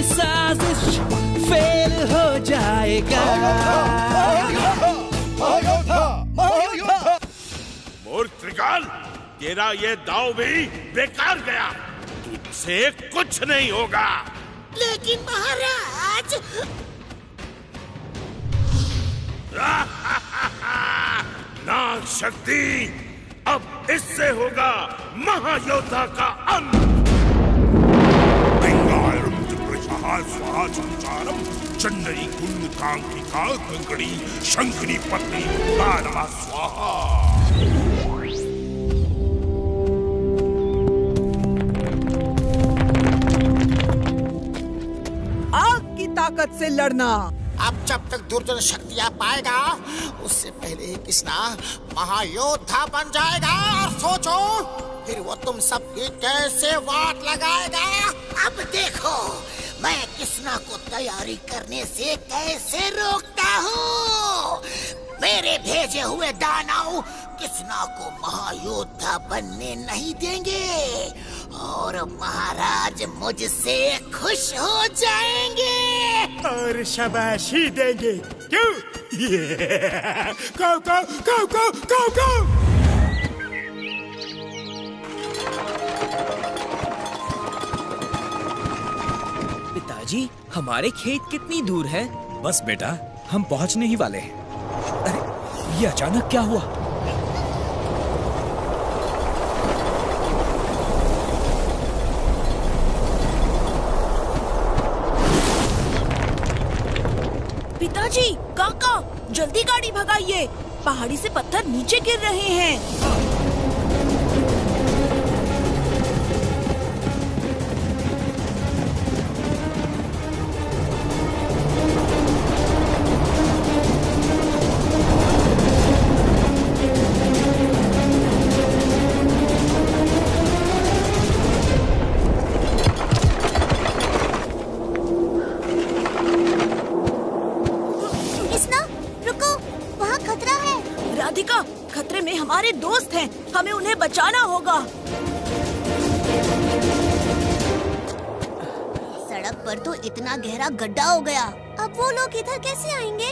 ये साजिश फेल हो जाएगा। मूर्तिकाल, तेरा ये दाव भी बेकार गया। तुझसे कुछ नहीं होगा। लेकिन महाराज। नाग शक्ति, अब इससे होगा महायोद्धा का अंत। स्वाहा संसारम चंडई कुंड कांकिका कंकड़ी शंखनी पत्नी मानवा स्वाहा। आग की ताकत से लड़ना। अब जब तक दुर्जन शक्तियाँ पाएगा, उससे पहले ही कृष्णा महायोद्धा बन जाएगा। और सोचो फिर वो तुम सबकी कैसे वाट लगाएगा। अब देखो मैं कृष्णा को तैयारी करने से कैसे रोकता हूँ। मेरे भेजे हुए दानव कृष्णा को महायोद्धा बनने नहीं देंगे और महाराज मुझसे खुश हो जाएंगे और शाबाशी देंगे। क्यों? काऊ। पिताजी, हमारे खेत कितनी दूर है? बस बेटा, हम पहुंचने ही वाले हैं। अरे ये अचानक क्या हुआ? पिताजी, काका, जल्दी गाड़ी भगाइए। पहाड़ी से पत्थर नीचे गिर रहे हैं। खतरे में हमारे दोस्त हैं, हमें उन्हें बचाना होगा। सड़क पर तो इतना गहरा गड्ढा हो गया, अब वो लोग इधर कैसे आएंगे?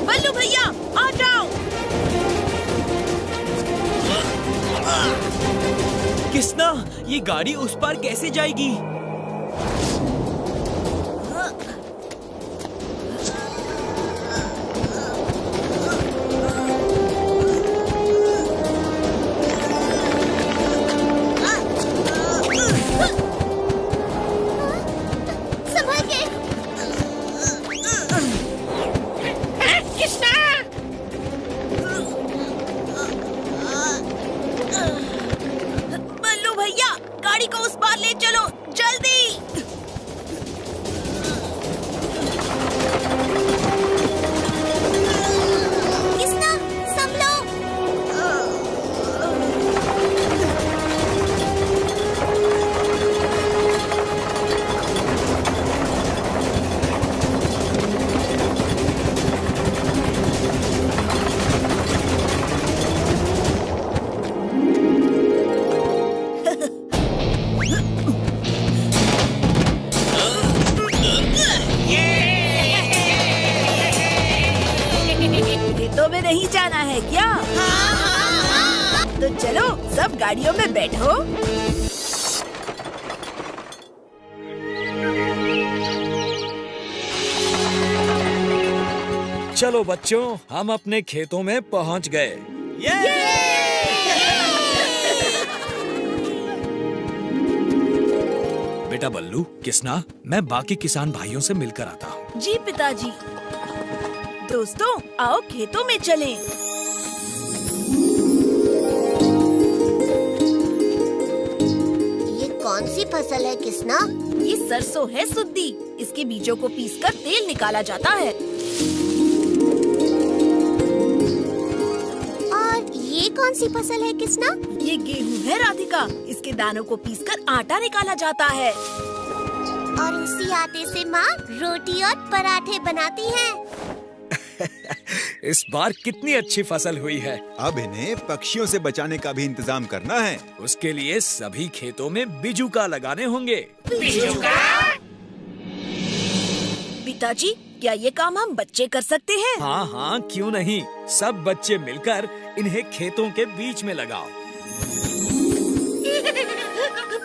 बल्लू भैया, आ जाओ। कृष्णा, ये गाड़ी उस पार कैसे जाएगी? गाड़ी को उस पार ले चलो, जल्दी। कृष्णा, संभलो। खेतों में नहीं जाना है क्या? तो चलो सब गाड़ियों में बैठो। चलो बच्चों, हम अपने खेतों में पहुंच गए। बेटा बल्लू, कृष्णा, मैं बाकी किसान भाइयों से मिलकर आता हूँ। जी पिताजी। दोस्तों, आओ खेतों में चलें। ये कौन सी फसल है कृष्णा? ये सरसों है सुद्दी। इसके बीजों को पीसकर तेल निकाला जाता है। और ये कौन सी फसल है कृष्णा? ये गेहूँ है राधिका। इसके दानों को पीसकर आटा निकाला जाता है। और उसी आटे से माँ रोटी और पराठे बनाती हैं। इस बार कितनी अच्छी फसल हुई है। अब इन्हें पक्षियों से बचाने का भी इंतजाम करना है। उसके लिए सभी खेतों में बिजुका लगाने होंगे। पिताजी, क्या ये काम हम बच्चे कर सकते हैं? हाँ हाँ, क्यों नहीं। सब बच्चे मिलकर इन्हें खेतों के बीच में लगाओ।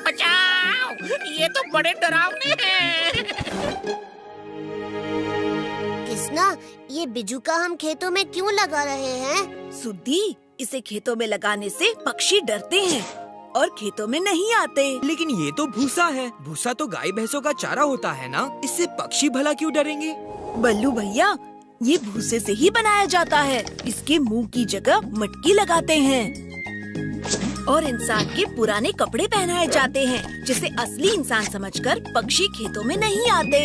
बचाओ, ये तो बड़े डरावने हैं। किसना, ये बिजुका हम खेतों में क्यों लगा रहे हैं? सुद्दी, इसे खेतों में लगाने से पक्षी डरते हैं और खेतों में नहीं आते। लेकिन ये तो भूसा है। भूसा तो गाय भैंसों का चारा होता है ना, इससे पक्षी भला क्यों डरेंगे? बल्लू भैया, ये भूसे से ही बनाया जाता है। इसके मुंह की जगह मटकी लगाते हैं और इंसान के पुराने कपड़े पहनाए जाते हैं, जिसे असली इंसान समझकर पक्षी खेतों में नहीं आते।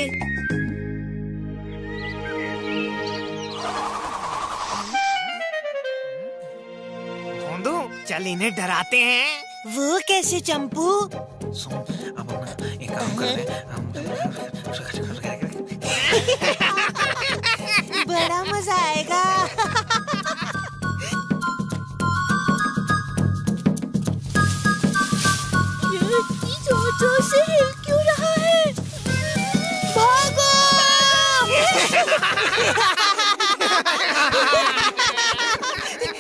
धोंदू, चल इन्हें डराते हैं। वो कैसे चंपू? सुन, अब हम एक काम करते हैं। बड़ा मजा आएगा। जोर से हिल क्यों रहा है? भागो!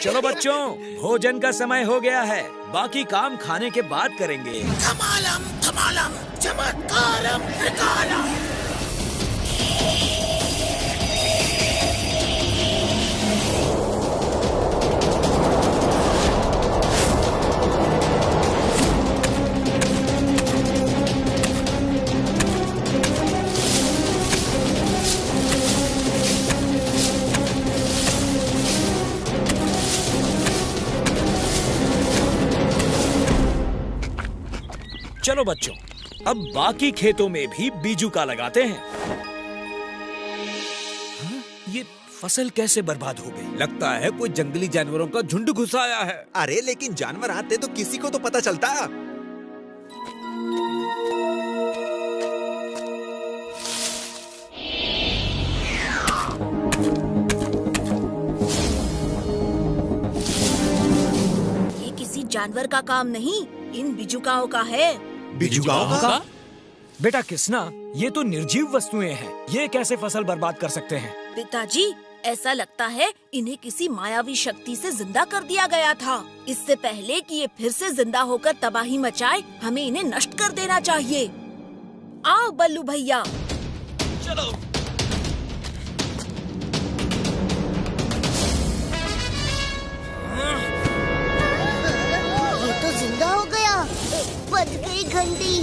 चलो बच्चों, भोजन का समय हो गया है। बाकी काम खाने के बाद करेंगे। धमालम धमालम चमत्कारम त्रिकालम। चलो बच्चों, अब बाकी खेतों में भी बिजुका लगाते हैं। ये फसल कैसे बर्बाद हो गई? लगता है कोई जंगली जानवरों का झुंड घुस आया है। अरे लेकिन जानवर आते तो किसी को तो पता चलता। ये किसी जानवर का काम नहीं, इन बिजुकाओं का है। बिजुकाओं का? बेटा किसना, ये तो निर्जीव वस्तुएं हैं। ये कैसे फसल बर्बाद कर सकते हैं? पिताजी, ऐसा लगता है इन्हें किसी मायावी शक्ति से जिंदा कर दिया गया था। इससे पहले कि ये फिर से जिंदा होकर तबाही मचाए, हमें इन्हें नष्ट कर देना चाहिए। आओ बल्लू भैया। चलो। ये तो जिंदा हो गया। बज गई घंटी।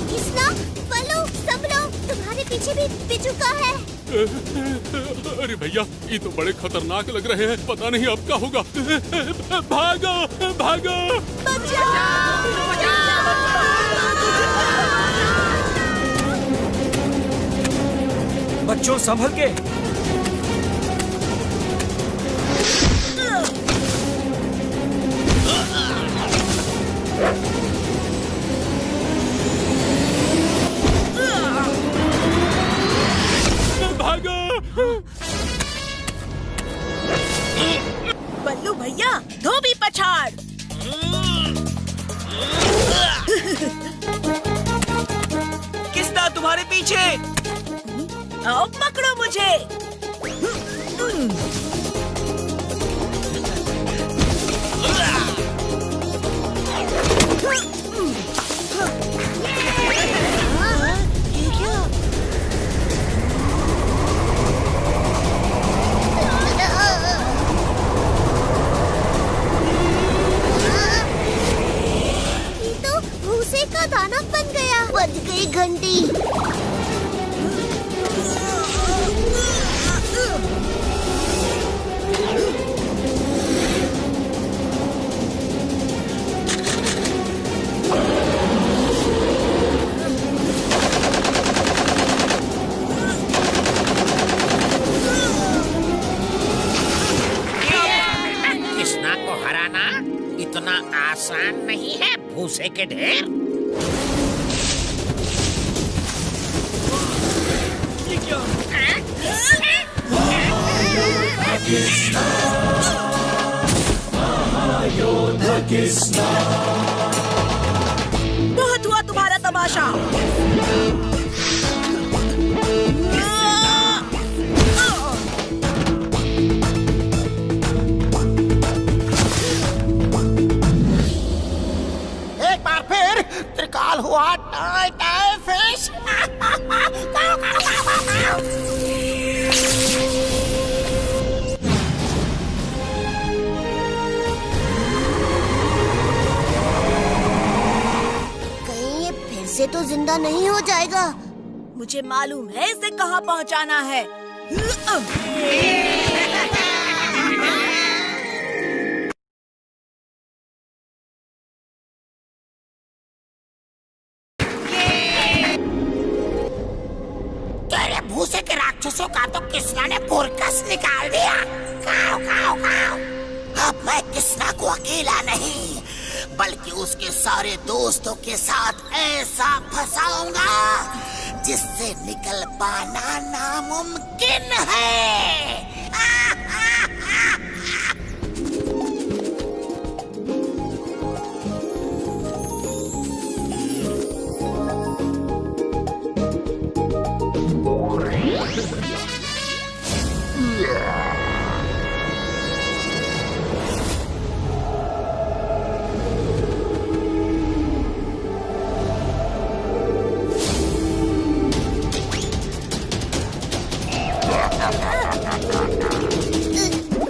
किसना, बल्लू, सब लोग, तुम्हारे पीछे भी बिजुका है। अरे भैया, ये तो बड़े खतरनाक लग रहे हैं। पता नहीं अब क्या होगा। भागो भागो। बच्चों संभल के। बल्लू भैया, धोबी पछाड़। किसना तुम्हारे पीछे? आओ पकड़ो मुझे। का दाना बन गया। बज गई घंटी। कृष्णा को हराना इतना आसान नहीं है, भूसे के ढेर। ये क्या? बहुत हुआ तुम्हारा तमाशा। एक बार फिर त्रिकाल हुआ टाई टाई फिश। कहीं ये फिर से तो जिंदा नहीं हो जाएगा। मुझे मालूम है इसे कहाँ पहुँचाना है। तेरे भूसे के राक्षसों का तो किसना ने पुरकस निकाल दिया। खाओ खाओ खाओ। अब मैं किसना को अकेला नहीं बल्कि उसके सारे दोस्तों के साथ ऐसा फंसाऊंगा जिससे निकल पाना नामुमकिन है।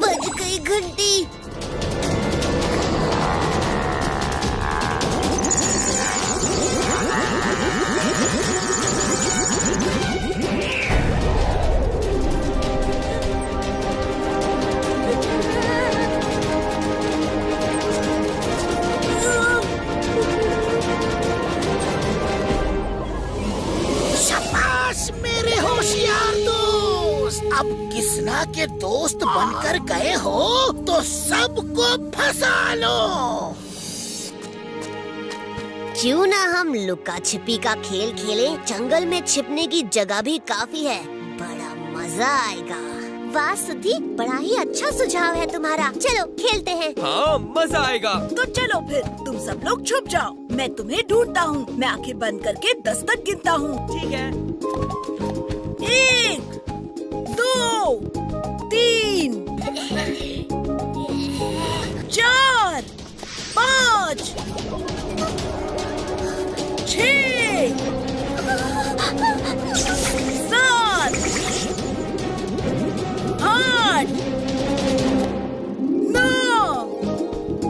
बज गई घंटी। शाबाश मेरे होशियार दोस्त। अब किसना के दोस्त बनकर गए हो तो सबको फंसा लो। क्यों ना हम लुका छिपी का खेल खेले। जंगल में छिपने की जगह भी काफी है। बड़ा मजा आएगा। वाह सुधी, बड़ा ही अच्छा सुझाव है तुम्हारा। चलो खेलते हैं। हाँ मजा आएगा। तो चलो फिर तुम सब लोग छुप जाओ। मैं तुम्हें ढूंढता हूँ। मैं आंखें बंद करके 10 तक गिनता हूँ। ठीक है। 1, 2, 3, 4, 5, 6, 7, 8, 9,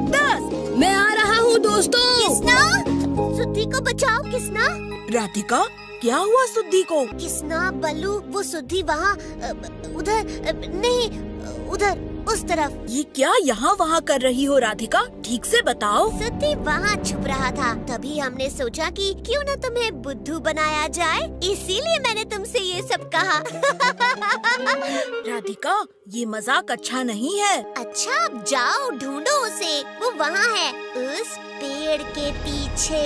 10। मैं आ रहा हूँ दोस्तों। किसना, सुधी को बचाओ। किसना, राधिका, क्या हुआ सुधी को? किसना, बल्लू, वो सुधी वहाँ उधर नहीं, उधर उस तरफ। ये क्या यहाँ वहाँ कर रही हो राधिका? ठीक से बताओ। सुधी वहाँ छुप रहा था। तभी हमने सोचा कि क्यों न तुम्हें बुद्धू बनाया जाए, इसीलिए मैंने तुमसे ये सब कहा। राधिका, ये मजाक अच्छा नहीं है। अच्छा, अब जाओ ढूंढो उसे। वो वहाँ है, उस पेड़ के पीछे।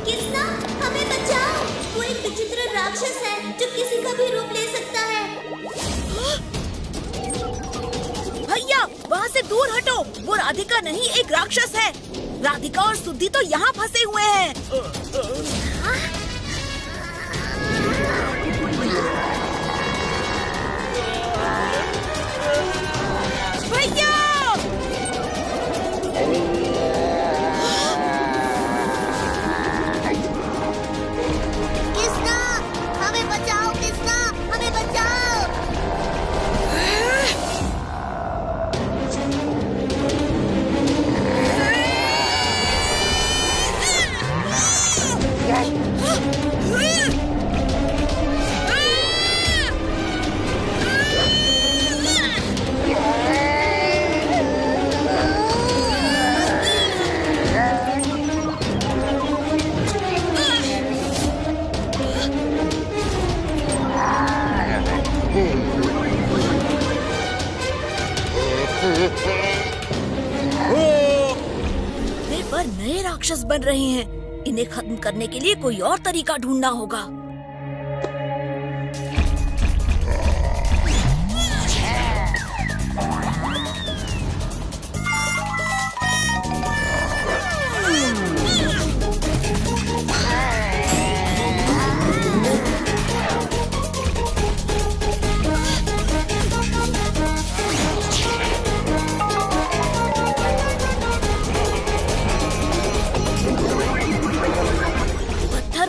किसना, हमें बचाओ। वो एक विचित्र राक्षस है जो किसी का भी रूप ले सकता है। भैया, वहाँ से दूर हटो। वो राधिका नहीं, एक राक्षस है। राधिका और सुधी तो यहाँ फंसे हुए हैं। भैया! किसना, हमें बचाओ। किसना, हमें बचाओ। पर नए राक्षस बन रहे हैं। इन्हें खत्म करने के लिए कोई और तरीका ढूंढना होगा।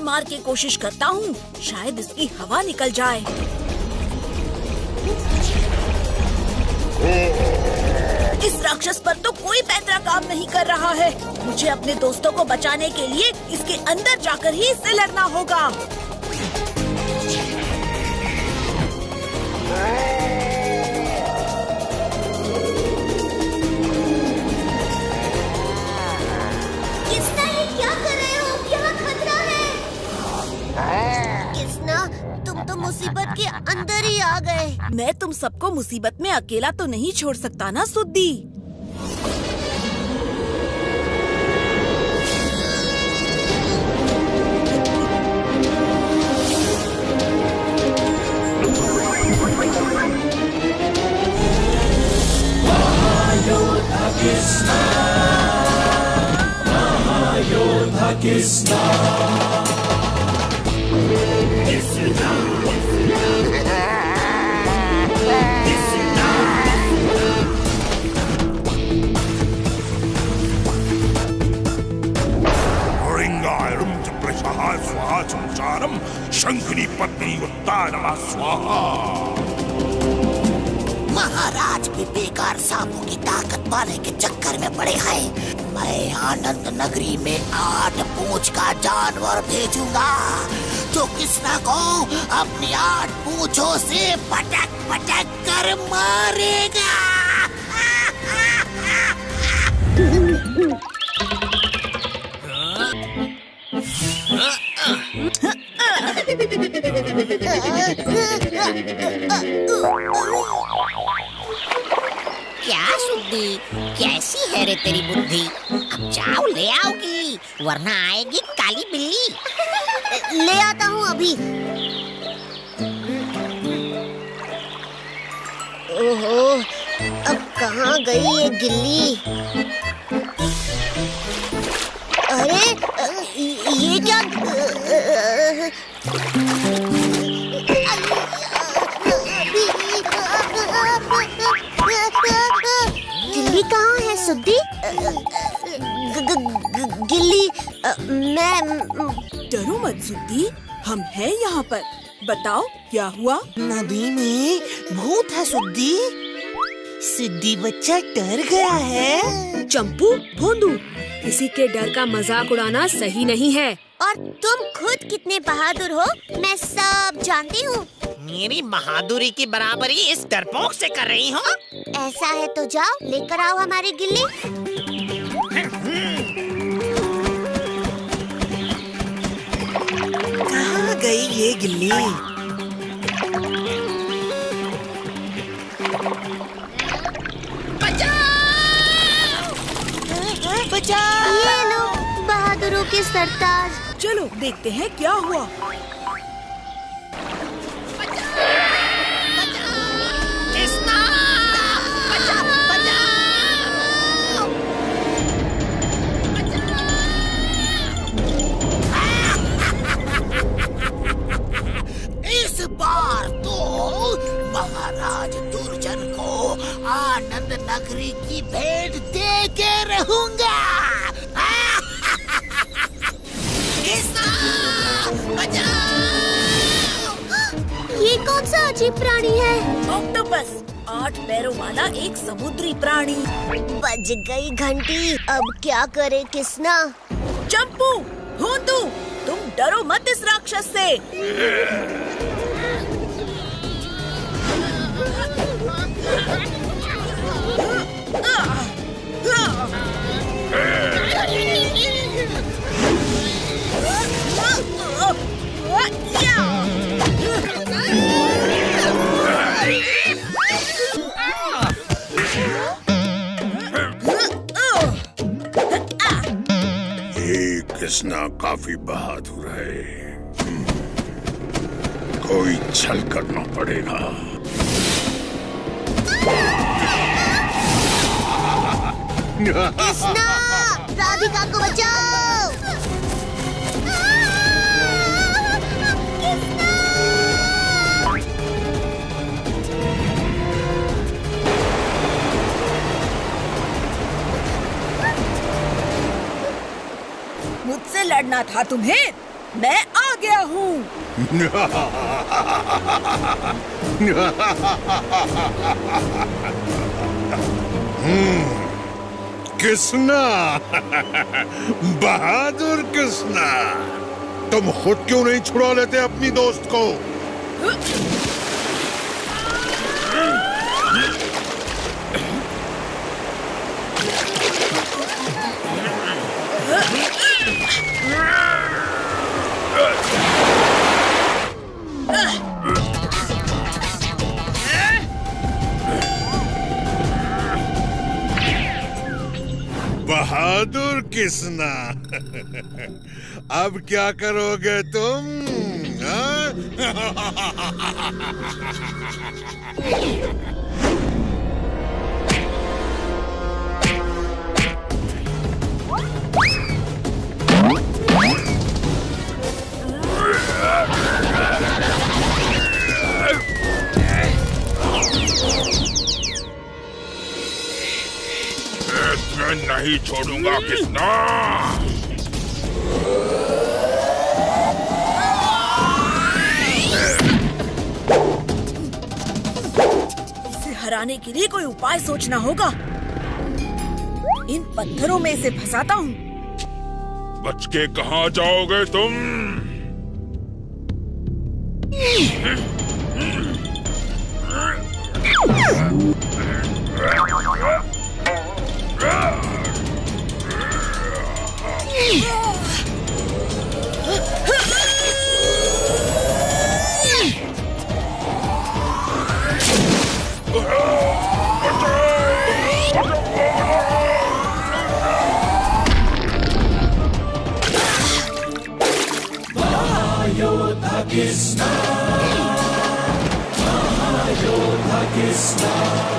मार के कोशिश करता हूँ, शायद इसकी हवा निकल जाए। इस राक्षस पर तो कोई पैतरा काम नहीं कर रहा है। मुझे अपने दोस्तों को बचाने के लिए इसके अंदर जाकर ही इससे लड़ना होगा। तुम तो मुसीबत के अंदर ही आ गए। मैं तुम सबको मुसीबत में अकेला तो नहीं छोड़ सकता ना सुद्दी। महायोद्धा कृष्णा संसारम शंखनी पत्नी उत्तारमा स्वाहा। महाराज भी बेकार सांपों की ताकत पाने के चक्कर में पड़े हैं। मैं आनंद नगरी में 8 पूंछ का जानवर भेजूंगा जो कृष्णा को अपनी 8 पूंछों से पटक पटक कर मारेगा। क्या सुद्दी, कैसी है रे तेरी बुद्धि? अब जाओ ले आओगी, वरना आएगी काली बिल्ली। ले आता हूँ अभी। ओहो, अब कहाँ गई ये गिल्ली? अरे ये क्या? गिल्ली कहाँ है सुद्दी? गिल्ली, मैं डरो मत सुद्दी, हम हैं यहाँ पर। बताओ क्या हुआ? नदी में भूत है सुद्दी। सिद्धि बच्चा डर गया है। चंपू, भोंदू, किसी के डर का मजाक उड़ाना सही नहीं है। और तुम खुद कितने बहादुर हो, मैं सब जानती हूँ। मेरी बहादुरी की बराबरी इस डरपोक से कर रही हो? ऐसा है तो जाओ लेकर आओ हमारी गिल्ली। कहाँ गई ये गिल्ली? बचाओ! ये लो बहादुरों के सरताज। चलो देखते हैं क्या हुआ। इस बार तो महाराज दुर्जन को आनंद नगरी की भेंट दे के रहूंगा। ये कौन सा अजीब प्राणी है? ऑक्टोपस, 8 पैरों वाला एक समुद्री प्राणी। बज गई घंटी, अब क्या करे कृष्णा? चंपू, भोंदू, तुम डरो मत इस राक्षस से। कृष्णा काफी बहादुर है। कोई छल करना पड़ेगा। कृष्णा, राधिका को बचाओ। मुझसे लड़ना था तुम्हें? मैं आ गया हूँ। कृष्णा, बहादुर कृष्णा, तुम खुद क्यों नहीं छुड़ा लेते अपनी दोस्त को? बहादुर कृष्णा, अब क्या करोगे तुम? मैं नहीं छोड़ूंगा कृष्णा। इसे हराने के लिए कोई उपाय सोचना होगा। इन पत्थरों में इसे फंसाता हूँ। बच के कहाँ जाओगे तुम?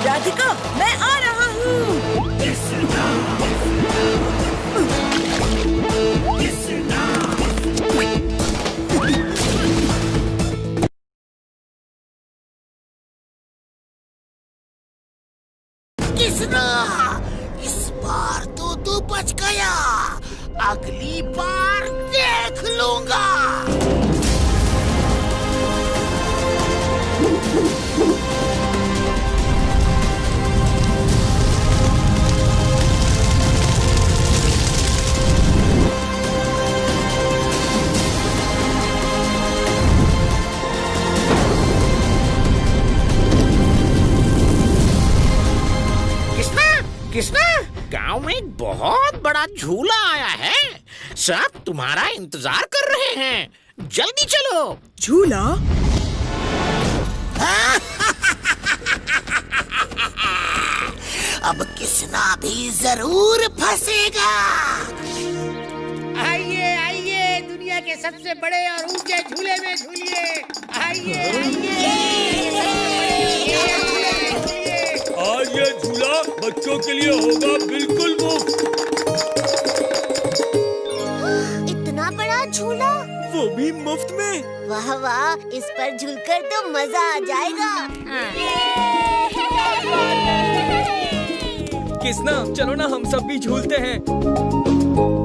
राधिका, मैं आ रहा हूँ। कृष्णा, इस बार तो तू बच गया। अगली बार देख लूंगा। कृष्णा, गांव में एक बहुत बड़ा झूला आया है। सब तुम्हारा इंतजार कर रहे हैं। जल्दी चलो। झूला? अब कृष्णा भी जरूर फंसेगा। आइए आइए, दुनिया के सबसे बड़े और ऊंचे झूले में झूलिए। आइए आज ये झूला बच्चों के लिए होगा बिल्कुल मुफ्त। इतना बड़ा झूला, वो भी मुफ्त में। वाह वाह, इस पर झूलकर तो मजा आ जाएगा। कृष्णा, चलो ना हम सब भी झूलते हैं।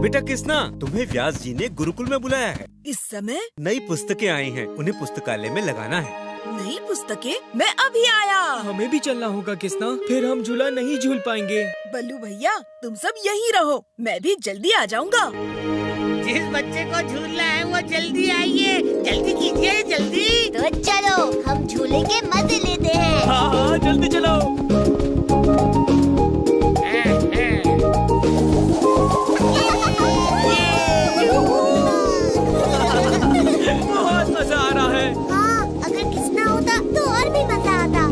बेटा कृष्णा, तुम्हें व्यास जी ने गुरुकुल में बुलाया है। इस समय नई पुस्तकें आई हैं, उन्हें पुस्तकालय में लगाना है। नई पुस्तकें? मैं अभी आया। हमें भी चलना होगा कृष्णा, फिर हम झूला नहीं झूल पाएंगे। बल्लू भैया, तुम सब यहीं रहो, मैं भी जल्दी आ जाऊंगा। जिस बच्चे को झूलना है वो जल्दी आइए। जल्दी कीजिए, जल्दी। तो चलो, हम झूले के मजे लेते हैं। हाँ हाँ, जल्दी चलो। बहुत मजा आ रहा है। हाँ, अगर कृष्णा होता तो और भी मजा आता।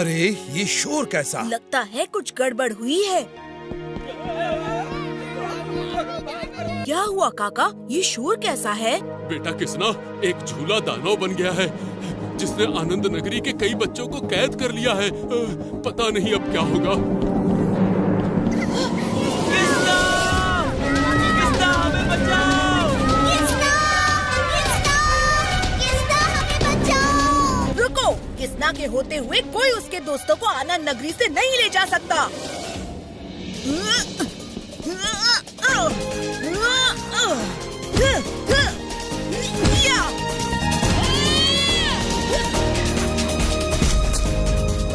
अरे ये शोर कैसा? लगता है कुछ गड़बड़ हुई है। क्या हुआ काका? ये शोर कैसा है? बेटा किसना, एक झूला दानव बन गया है जिसने आनंद नगरी के कई बच्चों को कैद कर लिया है। पता नहीं अब क्या होगा। किसना! किसना, हमें बचाओ! किसना! किसना! किसना, हमें बचाओ! रुको, किसना के होते हुए कोई उसके दोस्तों को आनंद नगरी से नहीं ले जा सकता।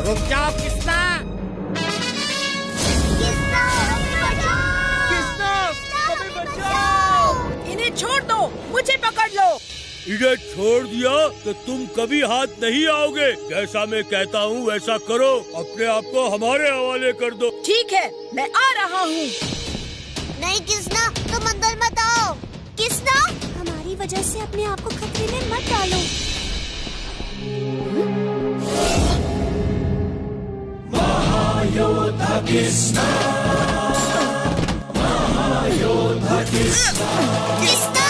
रुक जाओ किसना! किसना, हमें बचाओ! किसना, हमें बचाओ! इन्हें छोड़ दो, मुझे पकड़ लो। इन्हें छोड़ दिया तो तुम कभी हाथ नहीं आओगे। जैसा मैं कहता हूँ वैसा करो, अपने आप को हमारे हवाले कर दो। ठीक है, मैं आ रहा हूँ। नहीं किसना, तुम अंदर मत आओ। किसना, हमारी वजह से अपने आप को खतरे में मत डालो। महायोद्धा किसना, महायोद्धा किसना, किसना!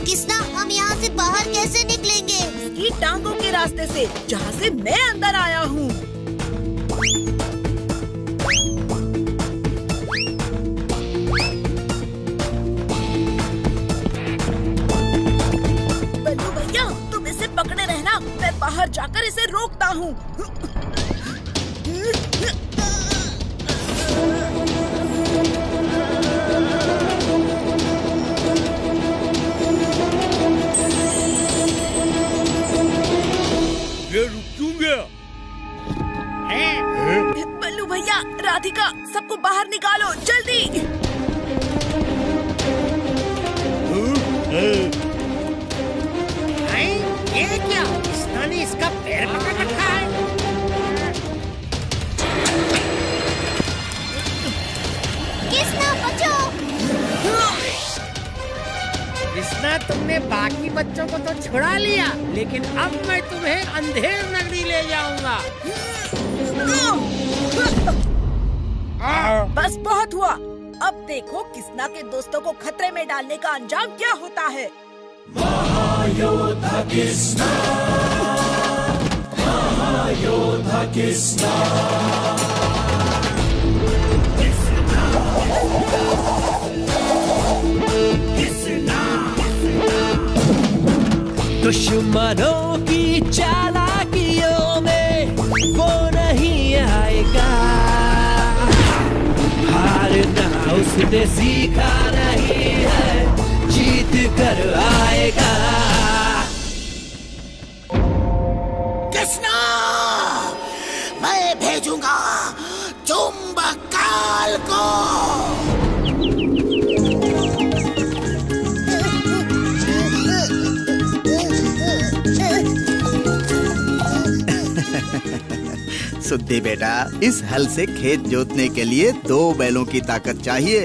किसना, हम यहाँ से बाहर कैसे निकलेंगे? इसकी टांगों के रास्ते से, जहाँ से मैं अंदर आया हूँ। बल्लू भैया, तुम इसे पकड़े रहना, मैं बाहर जाकर इसे रोकता हूँ। ये रुक क्यों गया? बल्लू भैया, राधिका, सबको बाहर निकालो, जल्दी। ये क्या? किसना ने इसका पैर पकड़ रखा है। किसना, बचो! किसना, तुमने बाकी बच्चों को तो छुड़ा लिया, लेकिन अब मैं तुम्हें अंधेर नगरी ले जाऊंगा। बस बहुत हुआ। अब देखो किसना के दोस्तों को खतरे में डालने का अंजाम क्या होता है। महायोद्धा किसना, महायोद्धा किसना, दुश्मनों की चालाकियों में वो नहीं आएगा, हारना उसने सीखा नहीं है, जीत कर आएगा। किसना, मैं भेजूंगा चुंबक काल को। सुद्दी बेटा, इस हल से खेत जोतने के लिए 2 बैलों की ताकत चाहिए।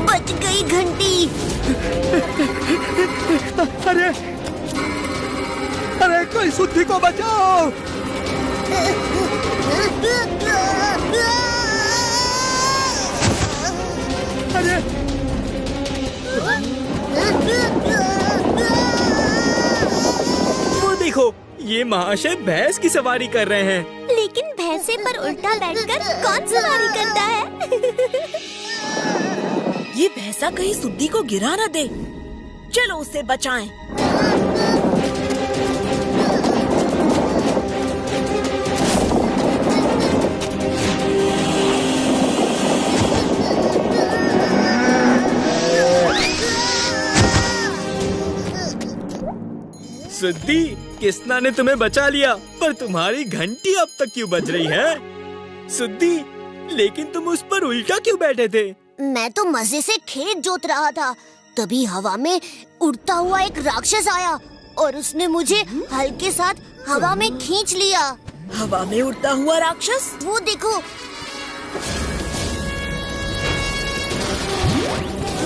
बच गई घंटी। अरे अरे, कोई सुद्दी को बचाओ! अरे वो देखो, ये महाशय भैंस की सवारी कर रहे हैं। लेकिन भैंसे पर उल्टा बैठकर कौन सवारी करता है? ये भैंसा कहीं सुद्दी को गिरा न दे। चलो उसे बचाएं। सुद्दी, किसना ने तुम्हें बचा लिया, पर तुम्हारी घंटी अब तक क्यों बज रही है? सुद्दी, लेकिन तुम उस पर उल्टा क्यों बैठे थे? मैं तो मजे से खेत जोत रहा था, तभी हवा में उड़ता हुआ एक राक्षस आया और उसने मुझे हल के साथ हवा में खींच लिया। हवा में उड़ता हुआ राक्षस? वो देखो,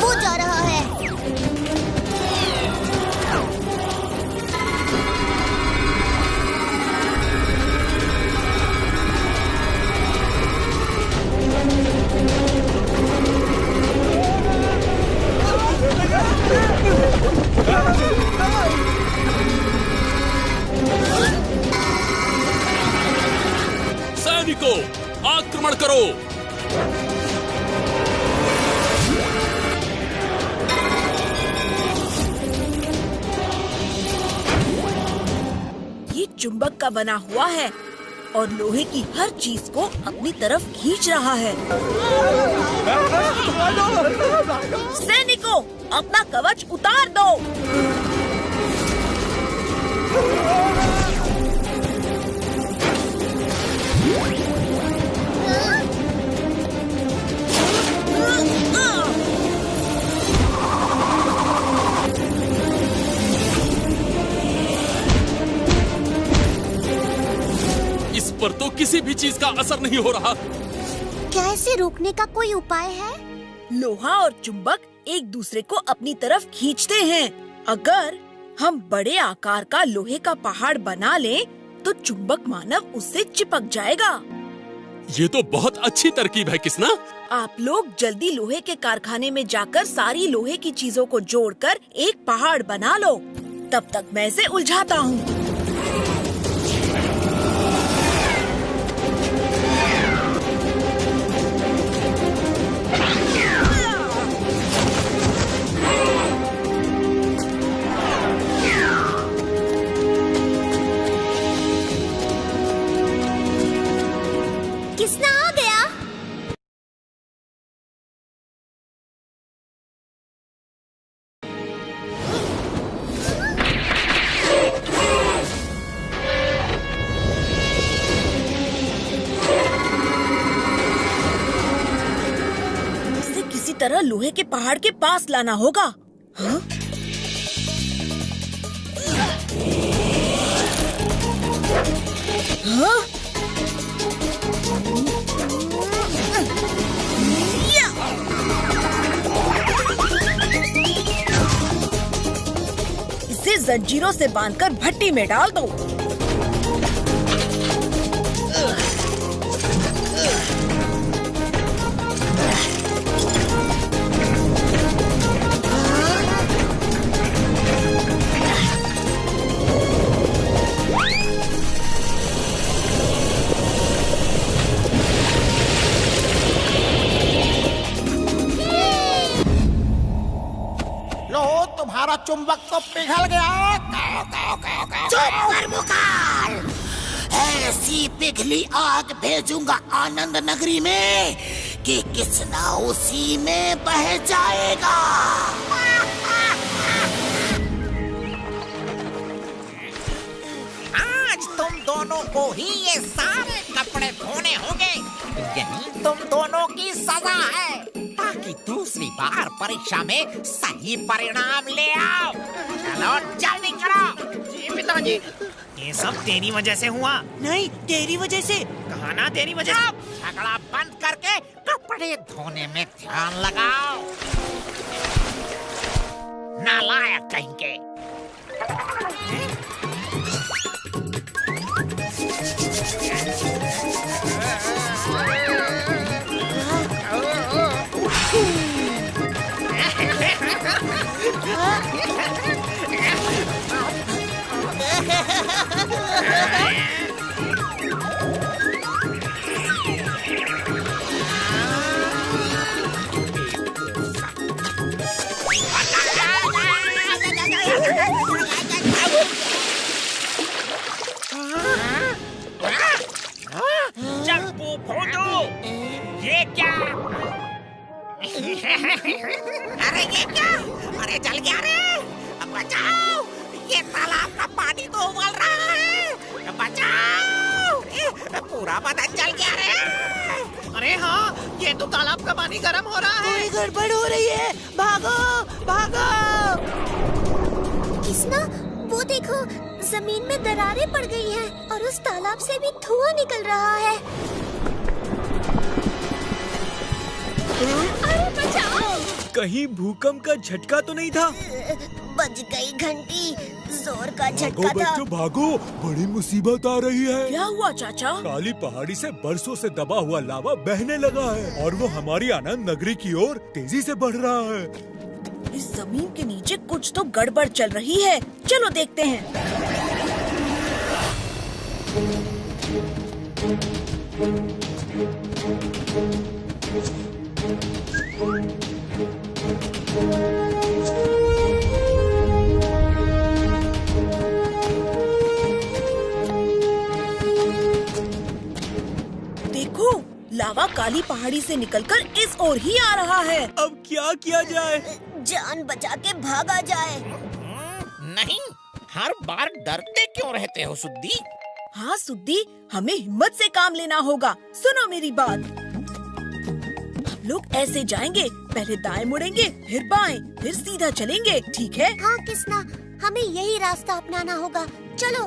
वो जा रहा है। सैनिकों, आक्रमण करो! ये चुंबक का बना हुआ है और लोहे की हर चीज को अपनी तरफ खींच रहा है। सैनिकों, अपना कवच उतार दो। इस पर तो किसी भी चीज का असर नहीं हो रहा। क्या इसे रोकने का कोई उपाय है? लोहा और चुंबक एक दूसरे को अपनी तरफ खींचते हैं। अगर हम बड़े आकार का लोहे का पहाड़ बना लें, तो चुंबक मानव उससे चिपक जाएगा। ये तो बहुत अच्छी तरकीब है किसना। आप लोग जल्दी लोहे के कारखाने में जाकर सारी लोहे की चीजों को जोड़कर एक पहाड़ बना लो। तब तक मैं इसे उलझाता हूँ। किसना आ गया? इसे किसी तरह लोहे के पहाड़ के पास लाना होगा। हाँ? हाँ? इसे जंजीरों से बांधकर भट्टी में डाल दो। तुम्हारा चुंबक तो पिघल गया। चुप कर मुकाल, ऐसी पिघली आग भेजूंगा आनंद नगरी में कि किसना उसी में बह जाएगा। आज तुम दोनों को ही ये सारे कपड़े धोने होंगे। यही तुम दोनों की सजा है, ताकि दूसरी बार परीक्षा में सही परिणाम ले आओ। चलो जल्दी करो। जी पिताजी, ये सब तेरी वजह से हुआ। नहीं, तेरी वजह से। कहा ना तेरी वजह से। झगड़ा बंद करके कपड़े धोने में ध्यान लगाओ। नालायक कहीं के। ये क्या? अरे ये क्या? अरे जल गया रे! बचाओ! ये तालाब का पानी तो उबल रहा है। बचाओ! पूरा बदन जल गया रे! अरे हाँ, ये तो तालाब का पानी गर्म हो रहा है। कोई गड़बड़ हो रही है, भागो भागो। किसना, वो देखो, जमीन में दरारें पड़ गई हैं और उस तालाब से भी धुआं निकल रहा है। अरे बचाओ! कहीं भूकंप का झटका तो नहीं था? बज गई घंटी, जोर का झटका था। बच्चों भागो, बड़ी मुसीबत आ रही है। क्या हुआ चाचा? काली पहाड़ी से बरसों से दबा हुआ लावा बहने लगा है और वो हमारी आनंद नगरी की ओर तेजी से बढ़ रहा है। इस जमीन के नीचे कुछ तो गड़बड़ चल रही है, चलो देखते हैं। देखो, लावा काली पहाड़ी से निकलकर इस ओर ही आ रहा है। अब क्या किया जाए? जान बचा के भागा जाए। नहीं, हर बार डरते क्यों रहते हो सुद्दी? हाँ सुद्दी, हमें हिम्मत से काम लेना होगा। सुनो मेरी बात, हम लोग ऐसे जाएंगे, पहले दाएं मुड़ेंगे, फिर बाएं, फिर सीधा चलेंगे, ठीक है? हाँ किसना, हमें यही रास्ता अपनाना होगा। चलो।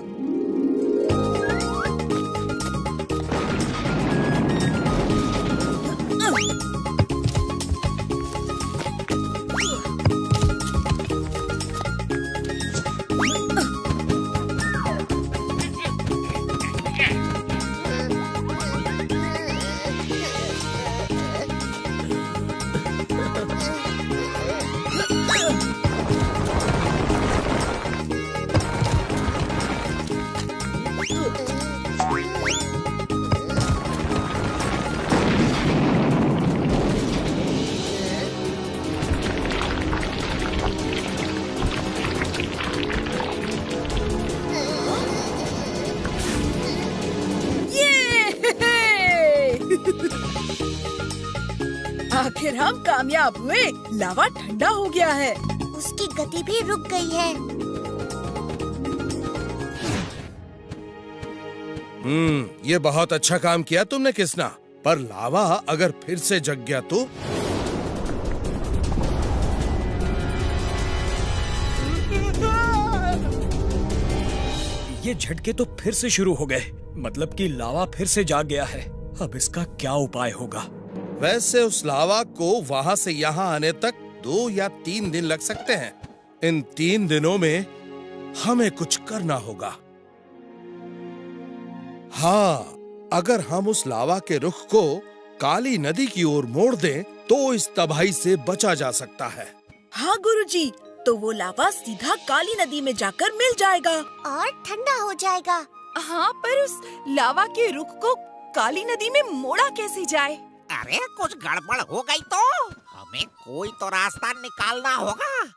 आखिर हम कामयाब हुए, लावा ठंडा हो गया है। उसकी गति भी रुक गई है। ये बहुत अच्छा काम किया तुमने किसना, पर लावा अगर फिर से जग गया तो? ये झटके तो फिर से शुरू हो गए, मतलब कि लावा फिर से जाग गया है। अब इसका क्या उपाय होगा? वैसे उस लावा को वहां से यहाँ आने तक 2 या 3 दिन लग सकते हैं। इन 3 दिनों में हमें कुछ करना होगा। हाँ, अगर हम उस लावा के रुख को काली नदी की ओर मोड़ दें, तो इस तबाही से बचा जा सकता है। हाँ गुरुजी, तो वो लावा सीधा काली नदी में जाकर मिल जाएगा और ठंडा हो जाएगा। हाँ, पर उस लावा के रुख को काली नदी में मोड़ा कैसे जाए? अरे कुछ गड़बड़ हो गई तो हमें कोई तो रास्ता निकालना होगा।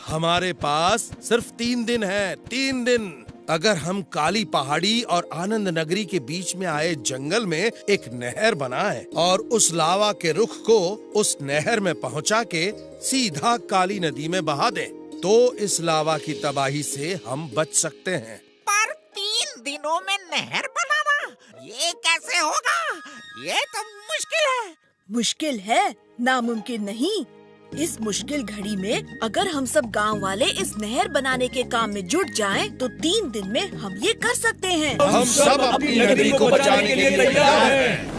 हमारे पास सिर्फ 3 दिन है, 3 दिन। अगर हम काली पहाड़ी और आनंद नगरी के बीच में आए जंगल में एक नहर बनाएं और उस लावा के रुख को उस नहर में पहुंचा के सीधा काली नदी में बहा दें, तो इस लावा की तबाही से हम बच सकते हैं। पर 3 दिनों में नहर बनाना, ये कैसे होगा? ये तो मुश्किल है। मुश्किल है, नामुमकिन नहीं। इस मुश्किल घड़ी में अगर हम सब गांव वाले इस नहर बनाने के काम में जुट जाएं, तो 3 दिन में हम ये कर सकते हैं। हम सब अपनी नगरी को बचाने के लिए तैयार हैं।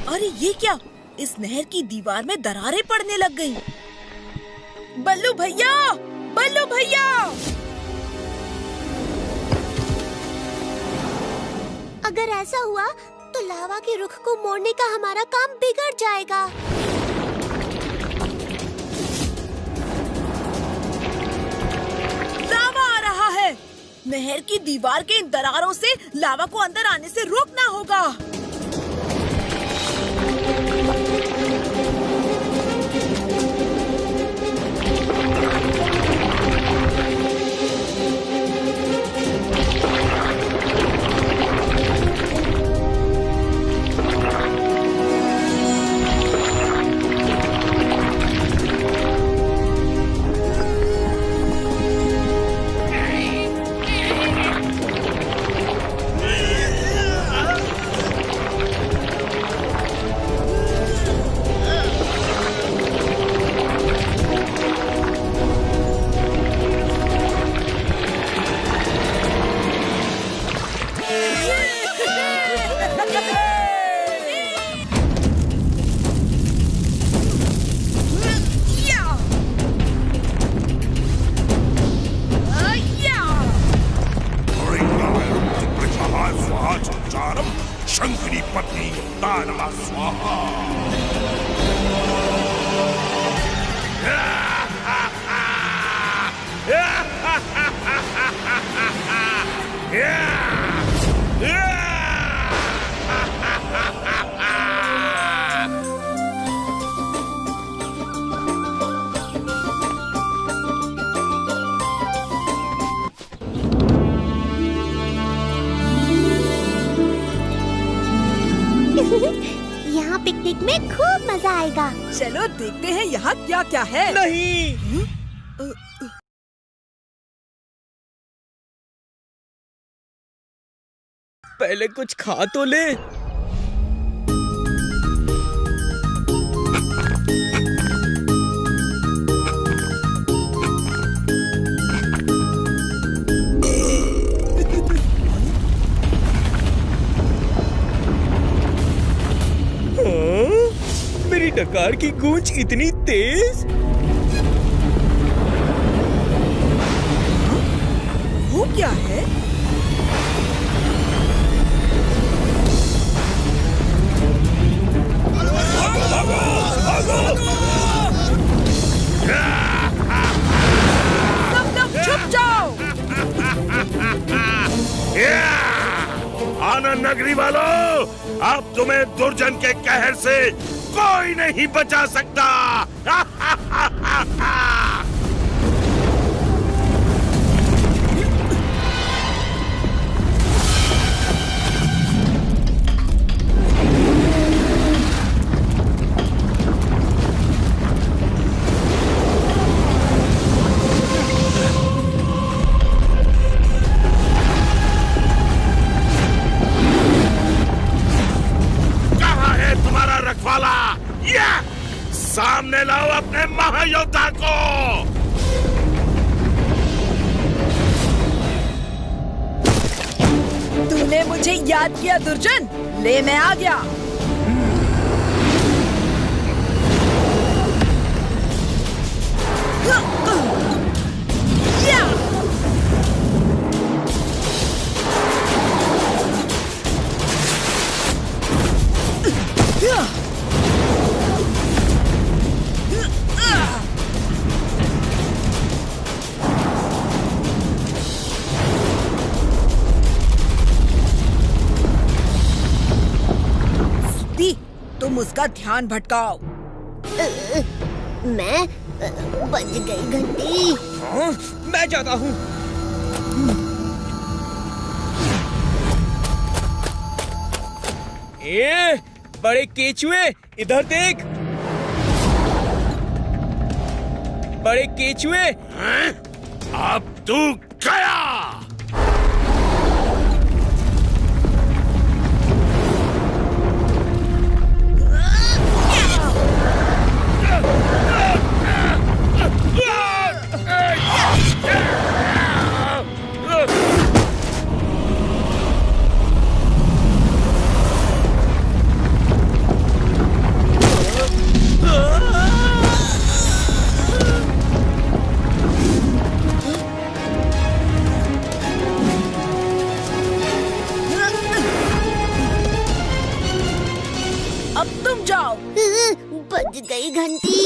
अरे ये क्या, इस नहर की दीवार में दरारें पड़ने लग गईं। बल्लू भैया, बल्लू भैया! अगर ऐसा हुआ तो लावा के रुख को मोड़ने का हमारा काम बिगड़ जाएगा। नहर की दीवार के इन दरारों से लावा को अंदर आने से रोकना होगा। शंकरी पत्नी तारा स्वाहा। यहाँ पिकनिक में खूब मजा आएगा। चलो देखते हैं यहाँ क्या क्या है। नहीं। पहले कुछ खा तो ले। मेरी डकार की गूंज इतनी तेज। वो क्या है? सब लोग छुप जाओ। आनंद नगरी वालों, अब तुम्हें दुर्जन के कहर से कोई नहीं बचा सकता। सामने लाओ अपने महायोद्धा को। तूने मुझे याद किया दुर्जन। ले मैं आ गया। तुम उसका ध्यान भटकाओ। मैं बज गई घंटी। मैं जाता हूँ। ए, बड़े केचुए इधर देख। बड़े केचुए। अब तू गया। अब तुम जाओ। बज गई घंटी।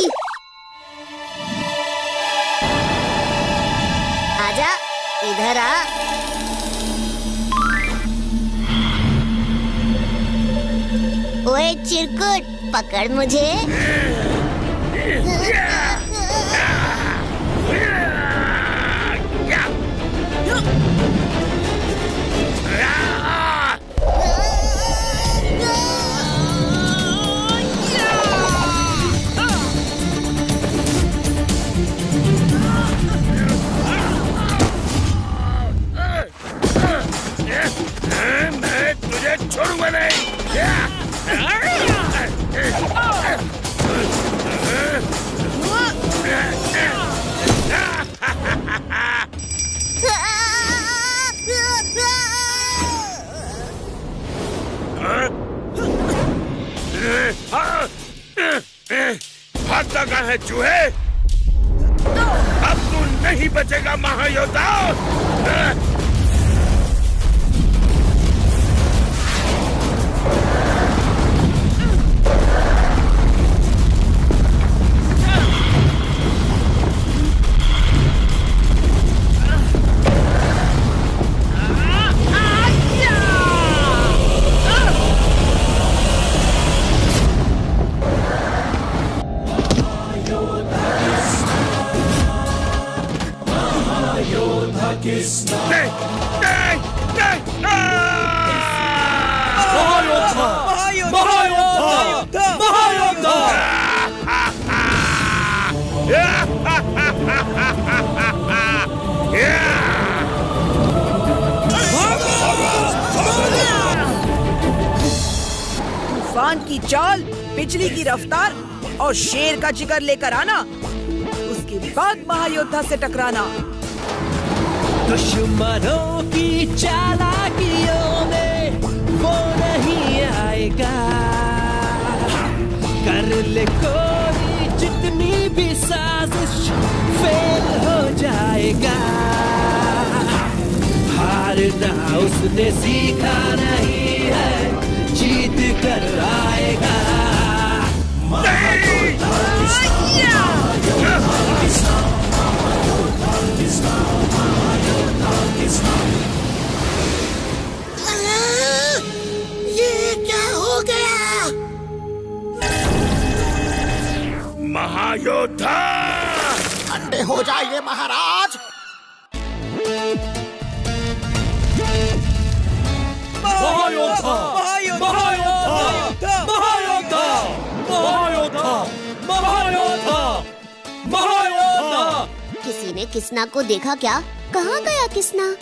आजा, इधर आ। ओए चिरकुट, पकड़ मुझे। मैं तुझे छोड़ूंगा नहीं। भागता कहाँ है चूहे? अब तू नहीं बचेगा महायोद्धा। तूफान की चाल, बिजली की रफ्तार और शेर का जिगर लेकर आना, उसके बाद महायोद्धा से टकराना। दुश्मनों की चालाकियों में वो नहीं आएगा। कर ले कोई जितनी भी साजिश, फेल हो जाएगा। हारना उसने सीखा नहीं है, जीत कर आएगा। ये क्या हो गया? महायोद्धा! ठंडे हो जाइए महाराज। महायोद्धा! महायोद्धा! महायोद्धा! महायोद्धा! महायोद्धा! महायोद्धा! किसी ने किसना को देखा क्या? कहाँ गया किसना?